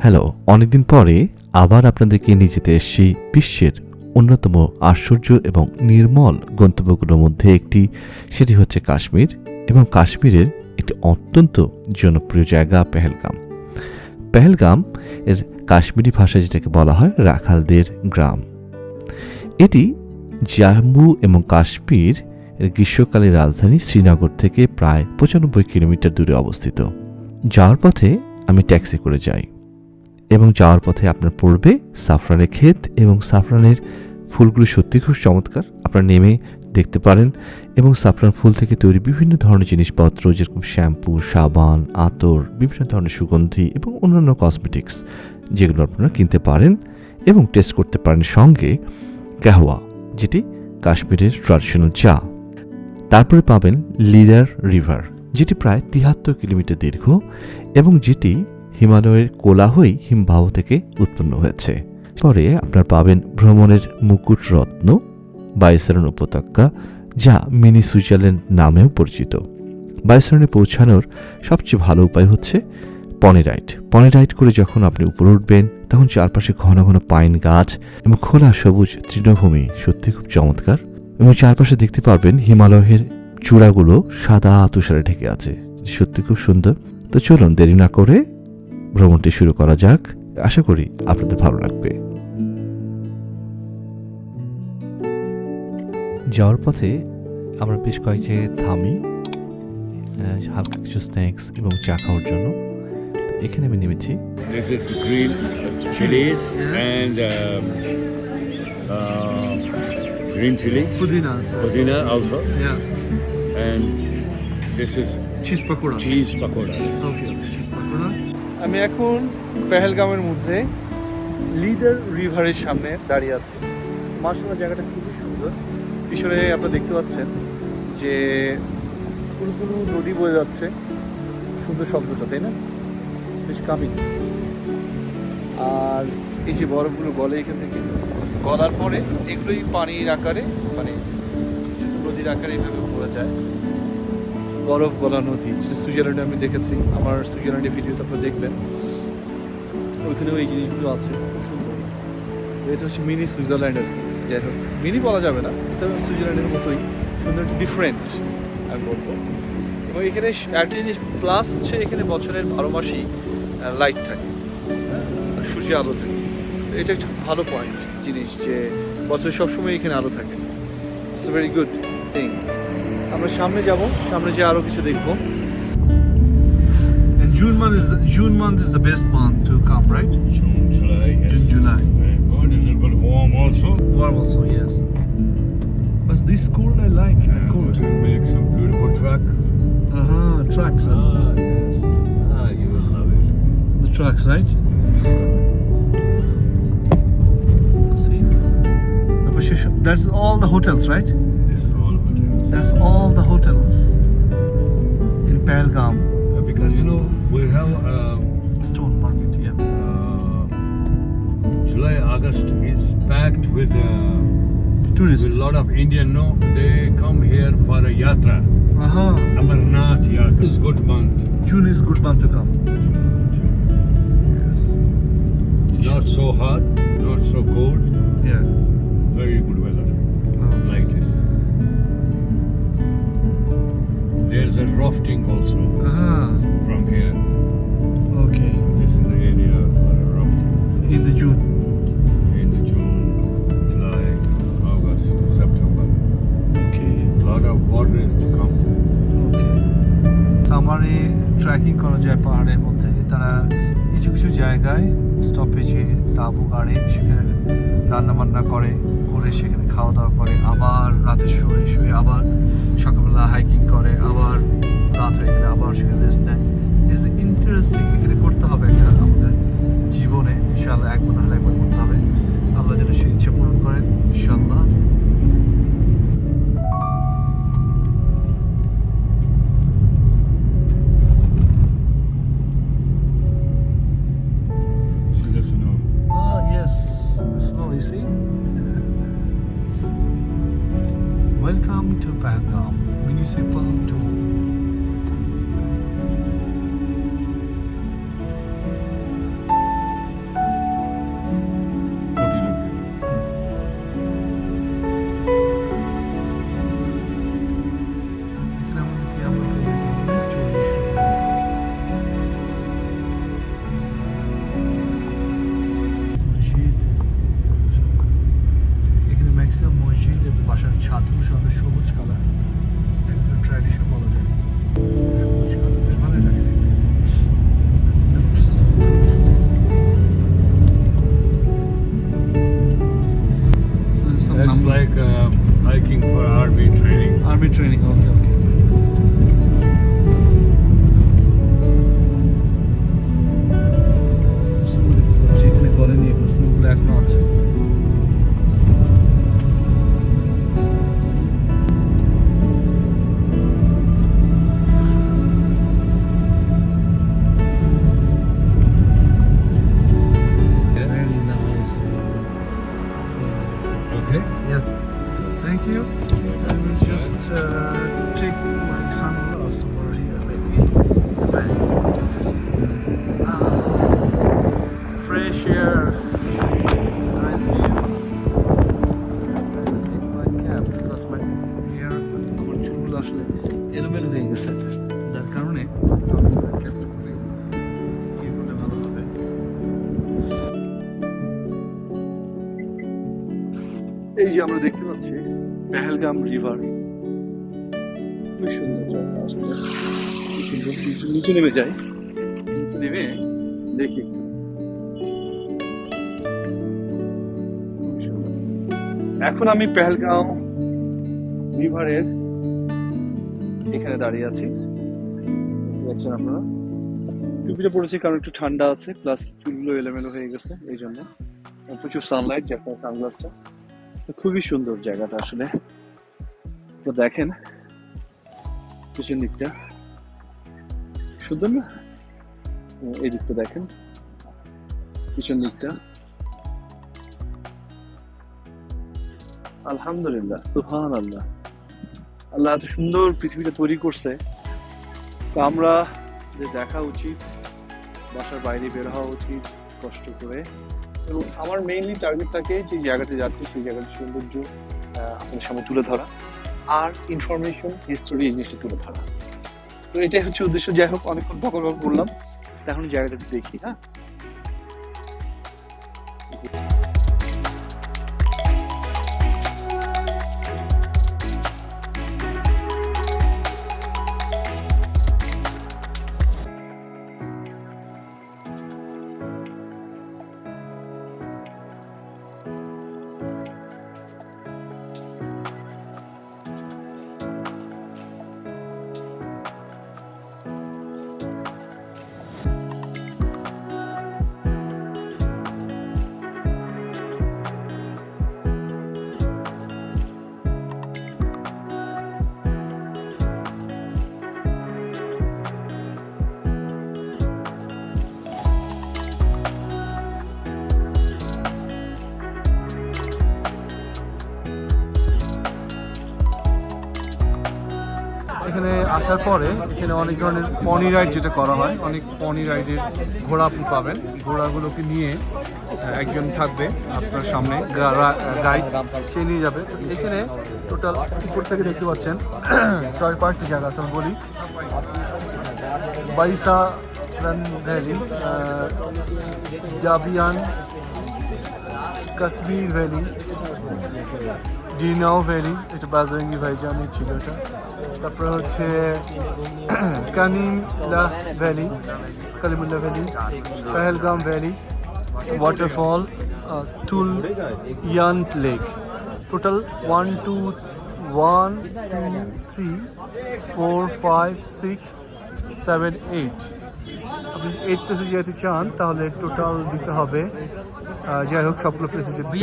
Hello, অনেকদিন পরে আবার আপনাদেরকে নিয়ে যেতে এসেছি বিশ্বের অন্যতম আশ্চর্য এবং নির্মল গন্তব্যগুলোর মধ্যে একটি, সেটি হচ্ছে কাশ্মীর এবং কাশ্মীরের একটি অত্যন্ত জনপ্রিয় জায়গা পেহেলগাম। পেহেলগাম এর কাশ্মীরি ভাষায় যেটাকে বলা হয় রাখালদের গ্রাম। এটি জম্মু এবং কাশ্মীর এর গ্রীষ্মকালীন রাজধানী শ্রীনগর থেকে প্রায় 95 কিলোমিটার দূরে অবস্থিত। যাওয়ার পথে আমি ট্যাক্সি করে যাই এবং যাওয়ার পথে আপনার পড়বে সাফরানের ক্ষেত এবং সাফরানের ফুলগুলো সত্যি খুব চমৎকার। আপনারা নেমে দেখতে পারেন এবং সাফরান ফুল থেকে তৈরি বিভিন্ন ধরনের জিনিসপত্র যেরকম শ্যাম্পু, সাবান, আতর, বিভিন্ন ধরনের সুগন্ধি এবং অন্যান্য কসমেটিক্স যেগুলো আপনারা কিনতে পারেন এবং টেস্ট করতে পারেন। সঙ্গে কাহওয়া, যেটি কাশ্মীরের ট্র্যাডিশনাল চা। তারপরে পাবেন লিডার রিভার, যেটি প্রায় 73 কিলোমিটার দীর্ঘ এবং যেটি হিমালয়ের কোলাহই হিমবাহ থেকে উৎপন্ন হয়েছে। পরে আপনার পাবেন ভ্রমণের মুকুট রত্ন বাইসারন উপত্যকা, যা মিনি সুইজারল্যান্ড নামেও পরিচিত। বাইসারনে পৌঁছানোর সবচেয়ে ভালো উপায় হচ্ছে পনি রাইড। পনি রাইড করে যখন আপনি উপরে উঠবেন তখন চারপাশে ঘন ঘন পাইন গাছ এবং খোলা সবুজ তৃণভূমি সত্যি খুব চমৎকার এবং চারপাশে দেখতে পারবেন হিমালয়ের চূড়াগুলো সাদা তুষারে ঢেকে আছে, সত্যি খুব সুন্দর। তো চলুন দেরি না করে ভ্রমণটি শুরু করা যাক। আশা করি আপনাদের ভালো লাগবে। যাওয়ার পথে আমরা বেশ কয়েক জায়গায় থামি হালকা কিছু স্ন্যাক্স এবং চা খাওয়ার জন্য। এখানে আমি নেমেছি। This is green chilies and green chilies. Pudina also. Yeah. And this is Cheese pakora. cheese pakoras. Okay, cheese pakora. আমি এখন পেহেলগামের মধ্যে লিডার রিভারের সামনে দাঁড়িয়ে আছি। মাশাআল্লাহ, জায়গাটা খুবই সুন্দর। পিছনে আপনারা দেখতে পাচ্ছেন যে পুরো নদী বয়ে যাচ্ছে। সুন্দর শব্দটা, তাই না? বেশ কামিং। আর এই যে বরফগুলো গলে এখান থেকে, গলার পরে এগুলোই পানির আকারে, মানে নদীর আকারে এভাবে পড়ে যায়। বরফ গলা নদী, সুইজারল্যান্ডে আমি দেখেছি। আমার সুইজারল্যান্ডের ভিডিওতে আপনারা দেখবেন, ওইখানেও এই জিনিসগুলো আছে। খুব সুন্দর। এটা হচ্ছে মিনি সুইজারল্যান্ড আর কি। যাই হোক, মিনি বলা যাবে না, এটা সুইজারল্যান্ডের মতোই সুন্দর, ডিফারেন্ট আমি বলবো। এবং এখানে একটা জিনিস প্লাস হচ্ছে, এখানে বছরের 12 মাসই লাইট থাকে, সূর্যে আলো থাকে। এটা একটা ভালো পয়েন্ট জিনিস, যে বছর সবসময় এখানে আলো থাকে। It's a very good thing. আমরা সামনে যাব, সামনে যে আরো কিছু দেখবো। And June month is the best month to come, right? June, July. Yes. June, July. Very good. A little bit warm also. Warm also, yes. But this cold I like. The And cold. we can make some beautiful tracks. Trucks. Yes. You will love it. The trucks, right? See? That's all the hotels, right? This is all hotels. That's all the hotels in Pahalgam. Because we have Stone market, yeah. July, August is packed with Tourists. a lot of Indian. They come here for a yatra. Amarnath yatra. It's good month. June is good month to come. Yes. Not so hot, not so cold. Yeah. Very good weather. Like this. There's a rafting also from here. Okay. This is the area for a rafting. In the June. In the June, July, August, September. Okay. A lot of water is to come. Okay. সামারে trekking করা যায় পাহাড়ের মধ্যে। তারা কিছু কিছু জায়গায় স্টপেজে তাঁবু গাড়ে, সেখানে রান্নাবান্না করে সেখানে খাওয়া দাওয়া করে, আবার রাতে শুয়ে আবার সকালবেলা হাইকিং করে, আবার রাত হয়ে গেলে আবার সেখানে রেস্ট নেয়। It's interesting. এখানে করতে হবে একটা আমাদের জীবনে, ইনশাআল্লাহ একবার না হলে একবার করতে হবে। আল্লাহ যেন সেই ইচ্ছা পূরণ করেন, ইনশাআল্লাহ। Yes, the snow, you see? Welcome to Pahalgam Municipal Tour. এখনো আছে। Very nice. Okay. Yes. Thank you. I will just take my sunglasses over here, maybe. Fresh air. Nice view. Yes, I will take my cap because my hair, আমার চুলগুলো আসলে এলোমেলো হয়ে গেছে, যার কারণে আমি ক্যাপটা পরে ইয়ে করলে ভালো হবে। এই যে আমরা দেখতে পাচ্ছি পেহেলগাম রিভার, খুব সুন্দর জায়গা আসলে, খুব সুন্দর। নিচে নেমে যাই, নিচে নেমে দেখি। খুব সুন্দর। এখন আমি পেহেলগাঁও রিভারের এখানে দাঁড়িয়ে আছি, দেখতে পাচ্ছেন আপনারা। টুপিটা পড়েছি কারণ একটু ঠান্ডা আছে, প্লাস চুলগুলো এলোমেলো হয়ে গেছে এই জন্য। প্রচুর সানলাইট, যার কারণে সানগ্লাসটা। খুবই সুন্দর জায়গাটা আসলে। তো দেখেন পিছন দিকটা সুন্দর না? এই দিকটা দেখেন, পিছন দিকটা। আলহামদুলিল্লাহ, সুবহানাল্লাহ। আল্লাহ এত সুন্দর পৃথিবীটা তৈরি করছে, তো আমরা যে দেখা উচিত, বাসার বাইরে বের হওয়া উচিত কষ্ট করে। এবং আমার মেইনলি টার্গেট থাকে যে জায়গাতে যাচ্ছি সেই জায়গাটার সৌন্দর্য আপনার সামনে তুলে ধরা, আর ইনফরমেশন, হিস্টোরি, এই জিনিসটা তুলে ধরা। তো এটাই হচ্ছে উদ্দেশ্য। যাই হোক, অনেকক্ষণ বকর বকর করলাম, এখন জায়গাটা দেখি। হ্যাঁ, এখানে আসার পরে এখানে অনেক ধরনের পনি রাইড যেটা করা হয়, অনেক পনি রাইডের ঘোড়া আপনি পাবেন। ঘোড়াগুলোকে নিয়ে একজন থাকবে আপনার সামনে, গাইড, সে নিয়ে যাবে। তো এখানে টোটাল উপর থেকে দেখতে পাচ্ছেন 4-5টি জায়গা আছে। আমি বলি বাইসা রান ভ্যালি, জাবিয়ান, কাশ্মীর ভ্যালি, ডিনাও ভ্যালি, এটা বাজরঙ্গি ভাইজানি ছিল এটা। তারপরে হচ্ছে কানিমুল্লাহ ভ্যালি, কালিমুল্লাহ valley, Pahalgam valley, waterfall, Tulian lake. Total 1 2 3 4 5 6 7 8। আপনি 8 প্লেসে যেতে চান তাহলে টোটাল দিতে হবে, যাই হোক সবগুলো প্লেসে যেতে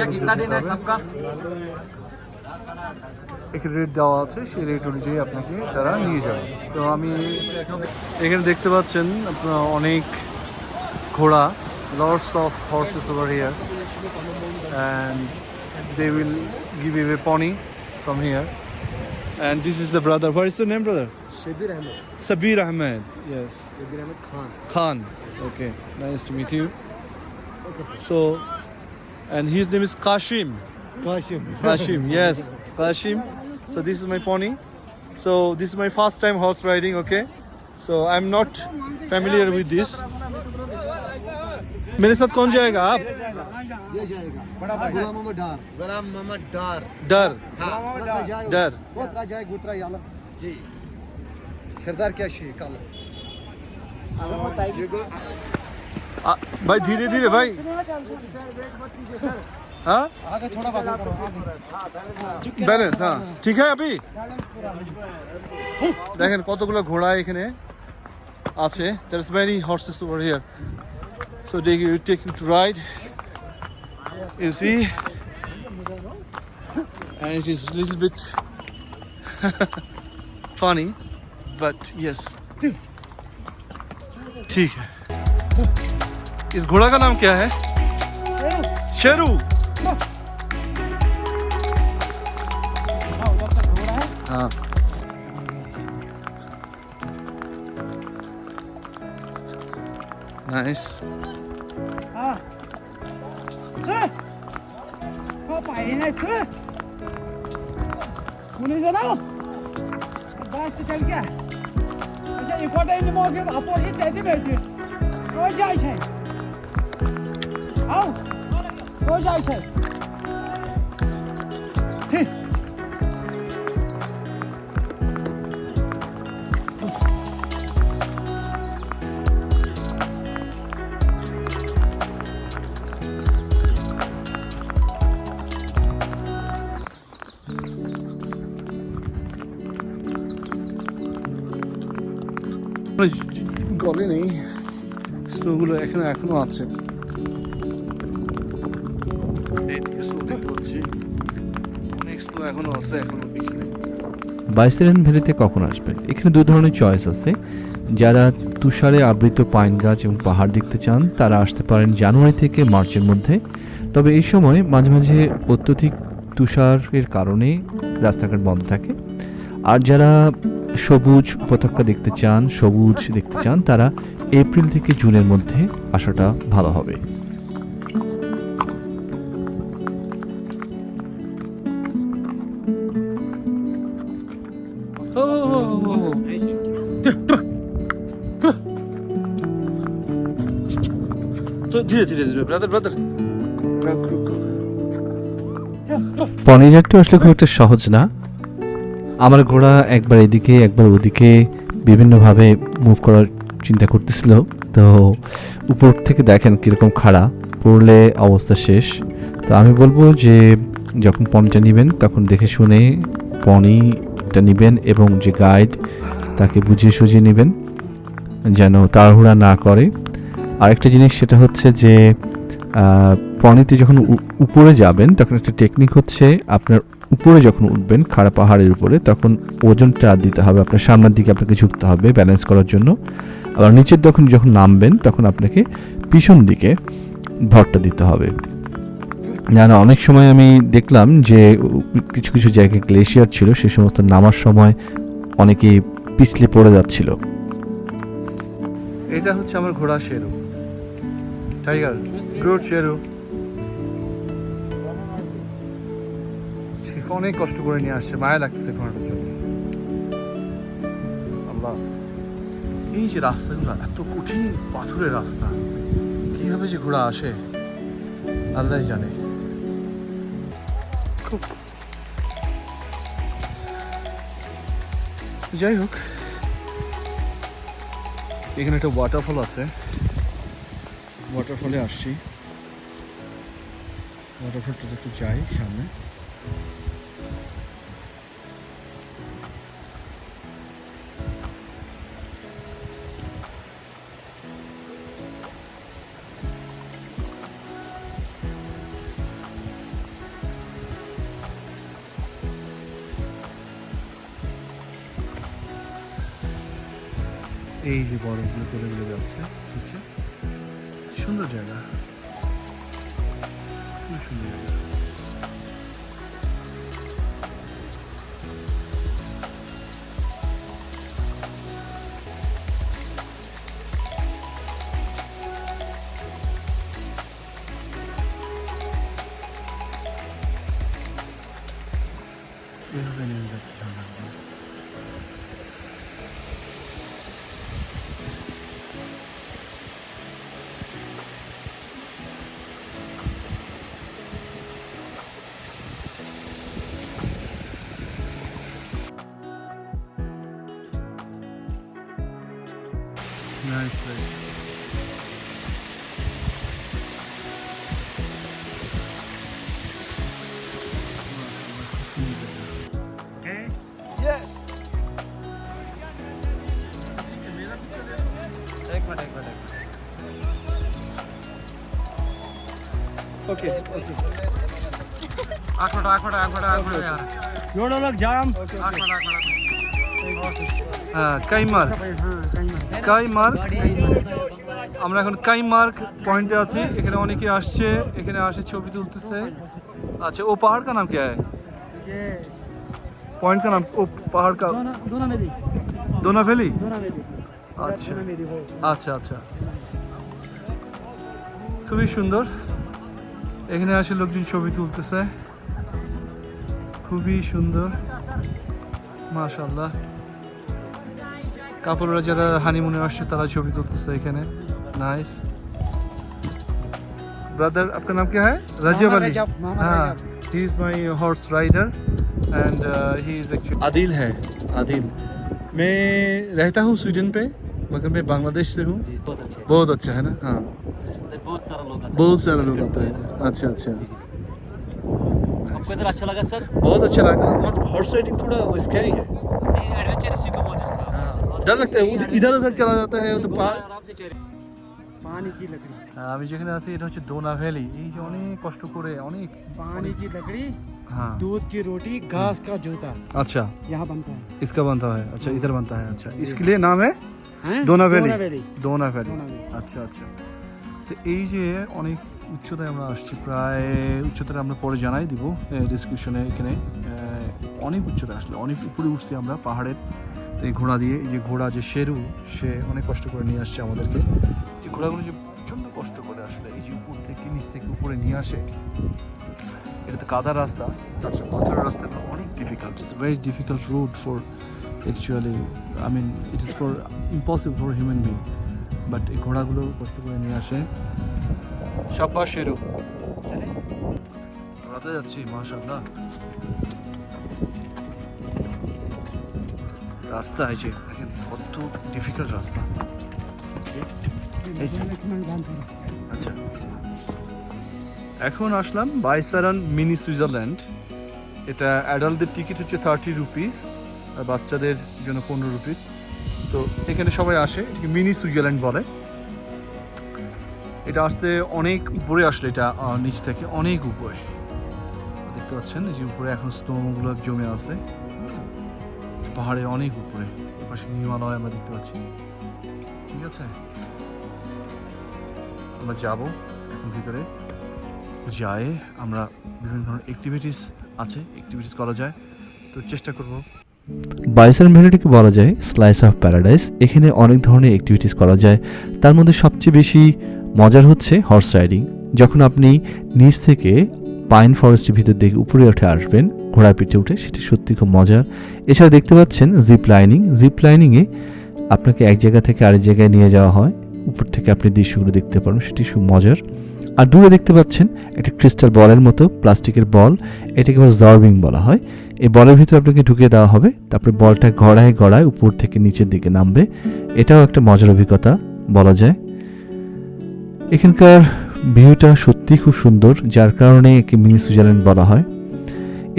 এখানে রেট দেওয়া আছে, সেই রেট অনুযায়ী আপনাকে তারা নিয়ে যাবে। তো আমি এখানে দেখতে পাচ্ছেন আপনার অনেক ঘোড়া, lots of horses over here, and they will give you a pony from here. And this is the brother. What is your name, brother? Shabir Ahmed. Sabir Ahmed. Yes. Shabir Ahmed Khan. Khan. Okay. Nice to meet you. So, and his name is Kashim. Kashim. Kashim, yes, Kashim. So this is my pony. So this is my first time horse riding. Okay, so I'm not familiar with this. मेरे साथ कौन जाएगा आप? ये जाएगा गुलाम मोहम्मद डार, गुलाम मोहम्मद डार, डर डर गोत्रा जाए गोत्रा याला जी किरदार क्या शेख काला। भाई धीरे धीरे भाई। हाँ आगे थोड़ा बैलेंस, हाँ ठीक है। अभी দেখেন কতগুলো ঘোড়া এখানে আছে। There's many horses over here. So they will take you to ride. You see? And it is a little bit funny, but yes. ठीक है. इस घोड़ा का नाम क्या है? शेरू. हाँ. Nice. গলে নেই, স্নোগুলো এখনো আছে। এইদিকে স্নো দেখতে পাচ্ছি, অনেক স্নো এখনো আছে, এখনো বিক্রি নেই। বাইসেরেন ভ্যালিতে কখন আসবেন? এখানে দু ধরনের চয়েস আছে। যারা তুষারে আবৃত পাইন গাছ এবং পাহাড় দেখতে চান তারা আসতে পারেন জানুয়ারি থেকে মার্চের মধ্যে। তবে এই সময় মাঝে মাঝে অত্যধিক তুষারের কারণে রাস্তাঘাট বন্ধ থাকে। আর যারা সবুজ উপত্যকা দেখতে চান, সবুজ দেখতে চান, তারা এপ্রিল থেকে জুনের মধ্যে আসাটা ভালো হবে। তো ধীরে ধীরে ধীরে ব্রাদার পনির একটু আসলে খুব একটা সহজ না। আমার ঘোড়া একবার এদিকে একবার ওদিকে বিভিন্নভাবে মুভ করার চিন্তা করতেছিল, তো উপর থেকে দেখেন কীরকম খাড়া, পড়লে অবস্থা শেষ। তো আমি বলবো যে যখন পনিটা নেবেন তখন দেখে শুনে পনিটা নেবেন এবং যে গাইড তাকে বুঝিয়ে সুঝিয়ে নেবেন যেন তাড়াহুড়া না করে। আরেকটা জিনিস সেটা হচ্ছে যে পনিতে যখন উপরে যাবেন তখন একটা টেকনিক হচ্ছে, আপনার উপরে যখন উঠবেন খাড়া পাহাড়ের উপরে তখন ওজনটা দিতে হবে, আপনার সামনের দিকে আপনাকে ঝুঁকতে হবে ব্যালেন্স করার জন্য। আবার নিচের যখন নামবেন তখন আপনাকে পিছন দিকে ভরটা দিতে হবে। না অনেক সময় আমি দেখলাম যে কিছু কিছু জায়গায় গ্লেশিয়ার ছিল, সে সমস্ত নামার সময় অনেকে পিছলে পড়ে যাচ্ছিল। এটা হচ্ছে আমার ঘোড়া শেরু, টাইগার, গুড শেরু। সে অনেক কষ্ট করে নিয়ে আসছে, মায়া লাগতেছে ঘোড়াটার জন্য। আল্লাহ, এই যে রাস্তাগুলো এত কঠিন পাথরের রাস্তা, কিভাবে যে ঘোড়া আসে আল্লাহ জানে। খুব যাই হোক, এখানে একটা ওয়াটারফল আছে, ওয়াটারফলে আসছি। ওয়াটারফলটা একটু যাই সামনে। এই যে বরফগুলো গলে গলে যাচ্ছে, বুঝছে? সুন্দর জায়গা, খুব সুন্দর জায়গা। এভাবে নেমে যাচ্ছে ঝর্ণাগুলো। ओके दोनों लोग जाम কাইমার্ক আমরা এখন কাইমার্ক পয়েন্টে আছি এখানে অনেকে আসছে এখানে আসে ছবি তুলতেছে अच्छा वो पहाड़ का नाम क्या है पॉइंट का नाम वो पहाड़ का दोना वैली अच्छा अच्छा अच्छा খুবই সুন্দর এখানে আসে লোকজন ছবি তুলতেছে খুবই সুন্দর মাশাআল্লাহ কাপড়রা যারা হানিমুনে আসছে তারা ছবি তুলতেছে এখানে नाइस ब्रदर आपका नाम क्या है रजब अली हाँ he is my horse rider and he is actually Adil है आदिल मैं रहता हूँ स्वीडन पे मगर मैं बांग्लादेश से हूँ बहुत अच्छा है ना हाँ बहुत सारे लोग आते हैं अच्छा अच्छा आपको इधर अच्छा लगा सर? बहुत अच्छा लगा मतलब हॉर्स राइडिंग थोड़ा स्कैरी है ये एडवेंचर इसी को बोलते हैं सर। हाँ डर लगता है इधर उधर चला जाता है तो पहाड़ आराम से चले। पानी की लकड़ी আমি যেখানে আছি এটা হচ্ছে দোনা ভ্যালি এই যে অনেক কষ্ট করে অনেক पानी की लकड़ी हाँ दूध की रोटी घास का जूता अच्छा यहाँ बनता है इसका बनता है अच्छा इधर बनता है अच्छा इसके लिए नाम है हैं? दोना वैली दोना वैली দোনা ভ্যালি दोना वैली। আচ্ছা আচ্ছা তো এই যে অনেক উচ্চতায় আমরা আসছি প্রায় উচ্চতাটা আমরা পরে জানাই দিব ডিসক্রিপশনে এখানে অনেক উচ্চতায় আসলে অনেক উপরে উঠছি আমরা পাহাড়ের তো এই ঘোড়া দিয়ে এই যে ঘোড়া যে শেরু সে অনেক কষ্ট করে নিয়ে আসছে আমাদেরকে এই ঘোড়াগুলো যে প্রচণ্ড কষ্ট করে আসলে এই যে উপর থেকে নিচ থেকে উপরে নিয়ে আসে এটা তো কাদা রাস্তা তাছাড়া পাথরের রাস্তাটা অনেক difficult it's very difficult road for actually I mean it is for impossible for human being but এই ঘোড়াগুলো কষ্ট করে নিয়ে আসে সাব্বা শেরু ঘোড়াতে যাচ্ছি মাশাআল্লাহ রাস্তা এই যে দেখেন কত ডিফিকাল্ট রাস্তা এই যে আচ্ছা এখন আসলাম বাইসারান মিনি সুইজারল্যান্ড এটা অ্যাডাল্টদের টিকিট হচ্ছে 30 রুপিস আর বাচ্চাদের জন্য 15 রুপিস তো এখানে সবাই আসে এটাকে মিনি সুইজারল্যান্ড বলে এটা আসতে অনেক উপরে আসলে এটা নিচ থেকে অনেক উপরে দেখতে পাচ্ছেন এই যে উপরে এখন স্নোগুলো জমে আছে পাহাড়ে অনেক উপরে পাশে হিমালয় আমরা দেখতে পাচ্ছি ঠিক আছে আমরা যাব এখন ভিতরে যাই আমরা বিভিন্ন ধরনের অ্যাক্টিভিটিস আছে অ্যাক্টিভিটিস করা যায় তো চেষ্টা করব বাইসারান ভ্যালিটিকে বলা যায় স্লাইস অফ প্যারাডাইস এখানে অনেক ধরনের অ্যাক্টিভিটিস করা যায় তার মধ্যে সবচেয়ে বেশি মজার হচ্ছে হর্স রাইডিং যখন আপনি নিচ থেকে পাইন ফরেস্টের ভিতর দিকে উপরে উঠে আসবেন ঘোড়ার পিঠে উঠে সেটি সত্যি খুব মজার এছাড়া দেখতে পাচ্ছেন জিপ লাইনিংয়ে আপনাকে এক জায়গা থেকে আরেক জায়গায় নিয়ে যাওয়া হয় উপর থেকে আপনি দৃশ্যগুলো দেখতে পারেন সেটি খুব মজার আর দূরে দেখতে পাচ্ছেন একটা ক্রিস্টাল বলের মতো প্লাস্টিকের বল এটাকে আবার জার্ভিং বলা হয় এই বলের ভিতরে আপনাকে ঢুকিয়ে দেওয়া হবে তারপরে বলটা গড়ায় উপর থেকে নিচের দিকে নামবে এটাও একটা মজার অভিজ্ঞতা বলা যায় এখানকার ভিউটা সত্যি খুব সুন্দর যার কারণে একে মিনি সুইজারল্যান্ড বলা হয়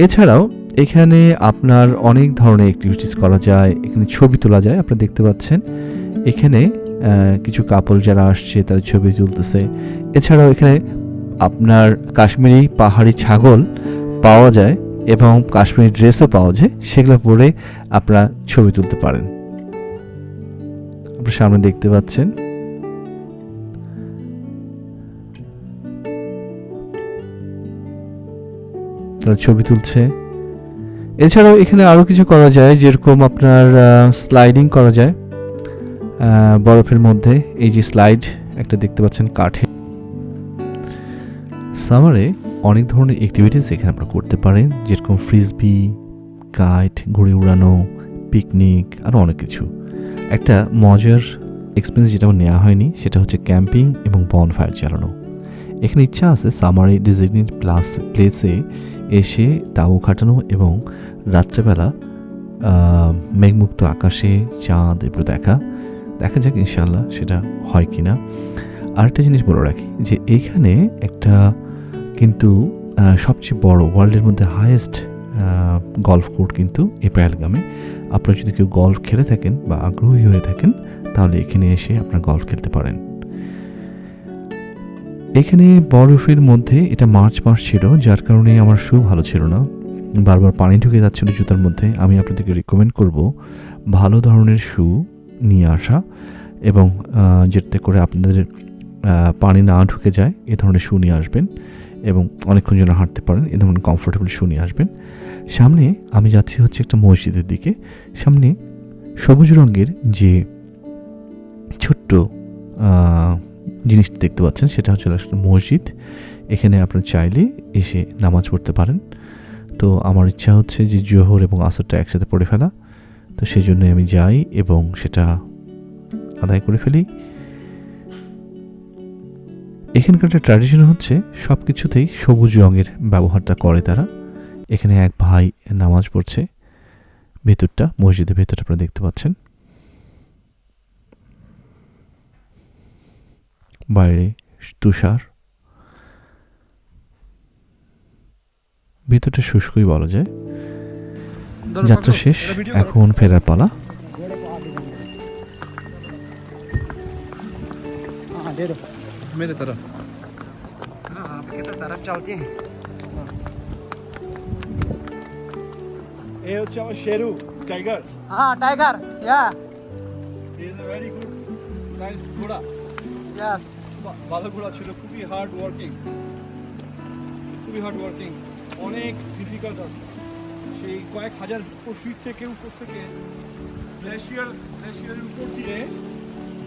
এছাড়াও এখানে আপনার অনেক ধরনের অ্যাক্টিভিটিস করা যায় এখানে ছবি তোলা যায় আপনারা দেখতে পাচ্ছেন এখানে কিছু কাপল যারা আসছে তারা ছবি তুলতেছে এছাড়াও এখানে আপনার কাশ্মীরি পাহাড়ি ছাগল পাওয়া যায় এবং কাশ্মীরি ড্রেসও পাওয়া যায় সেগুলো পরে আপনারা ছবি তুলতে পারেন আপনারা সামনে দেখতে পাচ্ছেন তারা ছবি তুলছে এছাড়াও এখানে আরও কিছু করা যায় যেরকম আপনার স্লাইডিং করা যায় বরফের মধ্যে এই যে স্লাইড একটা দেখতে পাচ্ছেন কাঠে সামারে অনেক ধরনের অ্যাক্টিভিটিস এখানে আপনারা করতে পারেন যেরকম ফ্রিসবি কাইট ঘুড়ি উড়ানো পিকনিক আরও অনেক কিছু একটা মজার এক্সপিরিয়েন্স যেটা আমার নেওয়া হয়নি সেটা হচ্ছে ক্যাম্পিং এবং বনফায়ার জ্বালানো এখানে ইচ্ছা আছে সামারে ডিজিগনেটেড প্লেসে এসে তাও খাটানো এবং রাত্রেবেলা মেঘমুক্ত আকাশে চাঁদ এগুলো দেখা যাক ইনশাআল্লাহ সেটা হয় কি না আরেকটা জিনিস বলে রাখি যে এইখানে একটা কিন্তু সবচেয়ে বড় ওয়ার্ল্ডের মধ্যে হাইয়েস্ট গলফ কোর্ট কিন্তু এই পেহেলগামে আপনারা যদি কেউ গলফ খেলে থাকেন বা আগ্রহী হয়ে থাকেন তাহলে এখানে এসে আপনারা গলফ খেলতে পারেন এখানে বরফের মধ্যে এটা মার্চ মাস ছিল, যার কারণে আমার শু ভালো ছিল না, বারবার পানি ঢুকে যাচ্ছিল জুতার মধ্যে। আমি আপনাদেরকে রিকমেন্ড করব ভালো ধরনের শু নিয়ে আসা, এবং যেটাতে করে আপনাদের পানি না ঢুকে যায় এ ধরনের শু নিয়ে আসবেন, এবং অনেকক্ষণ যেন হাঁটতে পারেন এ ধরনের কমফোর্টেবল শু নিয়ে আসবেন। সামনে আমি যাচ্ছি হচ্ছে একটা মসজিদের দিকে। সামনে সবুজ রঙের যে ছোট্ট জিনিস দেখতে পাচ্ছেন সেটা হচ্ছে একটা মসজিদ। এখানে আপনার চাইলে এসে নামাজ পড়তে পারেন। তো আমার ইচ্ছা হচ্ছে যে জোহর এবং আসরটা একসাথে পড়ে ফেলা, তো সেই জন্য আমি যাই এবং সেটা আদায় করে ফেলি। এখানকার একটা ট্র্যাডিশন হচ্ছে সব কিছুতেই সবুজ রঙের ব্যবহারটা করে তারা। এখানে এক ভাই নামাজ পড়ছে, ভেতরটা মসজিদের ভেতরটা আপনারা দেখতে পাচ্ছেন। বাইরে তুষার, ভেতরটা শুষ্কই বলা যায়। যাত্রা শেষ, এখন ফেরার পালা। मेरे तरफ आपके तो तरफ चलते हैं। এই হচ্ছে আমার শেরু টাইগার। हाँ टाइगर या is a very good nice ঘোড়া, यस ভালো ঘোড়া ছিল, খুবই হার্ড ওয়ার্কিং, অনেক ডিফিকাল্ট রাস্তা। সেই কয়েক হাজার ফিট থেকে উপর থেকে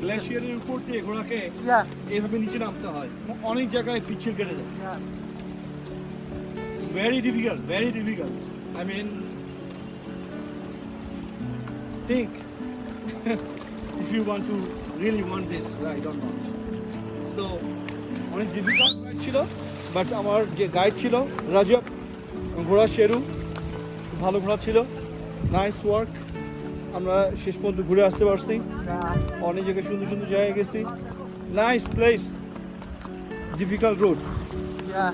গ্লেশিয়ারের উপর দিয়ে ঘোড়াকে या এইভাবে নিচে নামতে হয়, অনেক জায়গায় পিচ্ছিল কেটে যায়। Very difficult I mean, think if you want to really want this ride or not. So অনেক ডিফিকাল্ট রাইড ছিল, বাট আমার যে গাইড ছিল রাজব, ঘোড়া শেরু, ভালো ঘোড়া ছিল, নাইস ওয়ার্ক। আমরা শেষ পর্যন্ত ঘুরে আসতে পারছি, অনেক জায়গায় সুন্দর জায়গায় গেছি। নাইস প্লেস, ডিফিকাল্ট রোড, या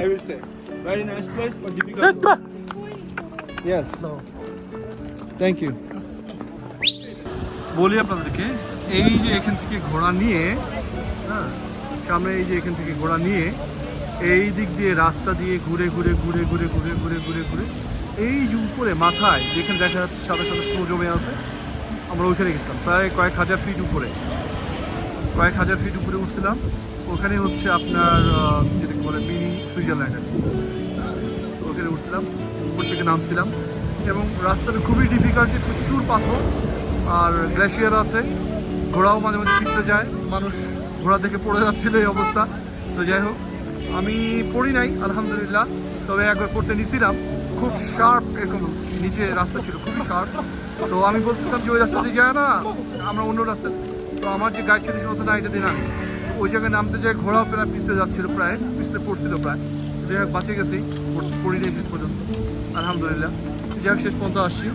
I will say. Very nice place, but difficult road. Yes. Thank you. বলি আপনাদেরকে, এই যে এখান থেকে ঘোড়া নিয়ে, হ্যাঁ সামনে এই যে এখান থেকে ঘোড়া নিয়ে এই দিক দিয়ে রাস্তা দিয়ে ঘুরে এই যে উপরে মাথায় যেখানে দেখা যাচ্ছে সাদা স্নো জমে আছে, আমরা ওইখানে গেছিলাম। প্রায় কয়েক হাজার ফিট উপরে উঠছিলাম। ওখানে হচ্ছে আপনার যেটাকে বলে মিনি সুইজারল্যান্ড, ওখানে উঠছিলাম, উপর থেকে নামছিলাম, এবং রাস্তাটা খুবই ডিফিকাল্ট, প্রচুর পাথর আর গ্লেশিয়ার আছে। ঘোড়াও মাঝে মাঝে পিছলে যায়, মানুষ ঘোড়া থেকে পড়ে যাচ্ছিল এই অবস্থা। তো যাই হোক, আমি পড়ি নাই আলহামদুলিল্লাহ, তবে একবার পড়তে নিছিলাম। খুব শার্প এরকম নিচে রাস্তা ছিল, খুবই শার্প। তো আমি বলতেছিলাম যে ওই রাস্তা দিয়ে যায় না, আমরা অন্য রাস্তা। তো আমার যে গাইড ছিল সে বলছে না, এটা দিয়ে না। ওই জায়গায় নামতে যায়, ঘোড়াও প্রায় পিছলে যাচ্ছিল, পিছলে পড়ছিল প্রায়। যাই হোক, বাঁচে গেছি, পড়ি নেই শেষ পর্যন্ত আলহামদুলিল্লাহ। যাই হোক, শেষ পর্যন্ত আসছি।